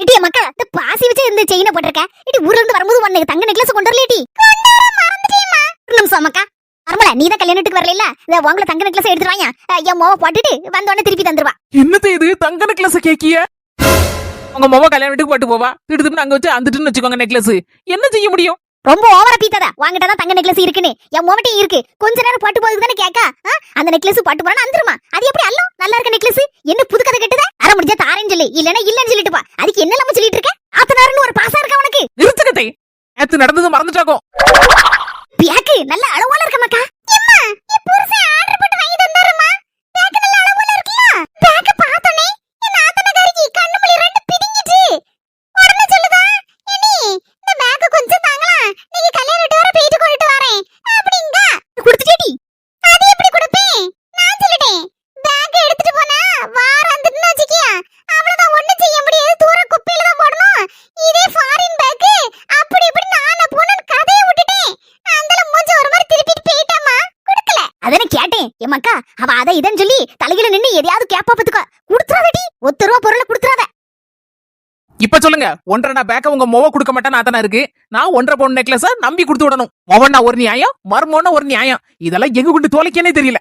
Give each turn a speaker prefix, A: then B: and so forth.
A: இடிய மக்கா இந்த பாசி வச்சு இந்த செயினை போட்டிருக்க. இடி ஊர்ல இருந்து வரும்போது உனக்கு தங்க நெக்லஸ் கொண்டு வரலடி. மறந்துட்டேமா. ஒரு நிமிஷம் மக்கா. பரமல நீ தான் கல்யாணத்துக்கு வரல இல்ல. இத உங்கள தங்க நெக்லஸ் எடுத்து வாங்க. என் மோவ போட்டுட்டு வந்த உடனே திருப்பி தந்துருவா.
B: என்னது இது தங்க நெக்லஸ் கேக்கிய? உங்க மொவ கல்யாணத்துக்கு போட்டு போவா. திடுதுன்னு அங்க வச்சு அந்துட்டுன்னு வச்சுக்கோங்க நெக்லஸ். என்ன செய்ய முடியும்?
A: ரொம்ப ஓவரா பீத்தாத. வாங்கிட்ட தான் தங்க நெக்லஸ் இருக்குன்னு. என் மோவட்டையும் இருக்கு. கொஞ்ச நேரம் பட்டு போகுது தானே கேக்கா. அந்த நெக்லஸ் பட்டு போறா அந்துருமா. அது எப்படி அல்லோ நல்லா இருக்க நெக்லஸ்? என்ன புது கதை கட்டுத? அரை முடிஞ்சா தாரேன்னு சொல்லி இல்லனா இல்லன்னு சொல்லிட்டு பா. அதுக்கு என்ன நம்ம சொல்லிட்டு இருக்க? ஆத்தனாருன்னு ஒரு பாசம் இருக்கா உனக்கு?
B: நிறுத்துக்கத்தை. நேத்து நடந்தது மறந்துட்டாக்கும்.
A: பியாக்கு நல்ல அளவால இருக்க மக்கா. எம்மா நீ புருஷன் ஆர்டர் போட்டு வாங்கி தந்தாருமா. பேக் நல்ல அளவால இருக்குல. பேக் பார்த்தனே என் ஆத்தனகாரிக்கு கண்ணு மணி ரெண்டு பிடிங்கிட்டு. உடனே சொல்லுதா இனி இந்த பேக் கொஞ்சம் தாங்களா. நீங்க கல்யாணத்து வர போயிட்டு கொண்டு வரேன். அப்படிங்க. கொடுத்துட்டேடி. அது எப்படி கொடுப்பேன்? நான் சொல்லிட்டேன். பேக் எடுத்துட்டு போனா வார வந்துட்டுன்னு வச்சிக்கியா. அவ்வளவுதான் ஒண்ணும் செய்ய முடியாது. தூர குப்பையில தான் போடணும். இதே ஃபாரின் பேக் அப்படி இப்படி நான் போன கதையை விட்டுட்டேன். அந்தல மூஞ்ச ஒரு மாதிரி திருப்பிட்டு போயிட்டாமா. கொடுக்கல. அதனே கேட்டேன். என் மக்கா அவ அத இதன்னு சொல்லி தலையில நின்னு எதையாவது கேப்பா பத்துக்க. குடுத்துறாதடி. 1 ரூபாய் பொருளை குடுத்துறாத.
B: இப்ப சொல்லுங்க 1.5 பேக்க உங்க மொவ கொடுக்க மாட்டேன்னு ஆத்தனா இருக்கு. நான் 1.5 பவுன் நெக்லஸ நம்பி கொடுத்து விடணும். மொவன்னா ஒரு நியாயம், மர்மோன்னா ஒரு நியாயம். இதெல்லாம் எங்க கொண்டு தோலைக்கேனே தெரியல.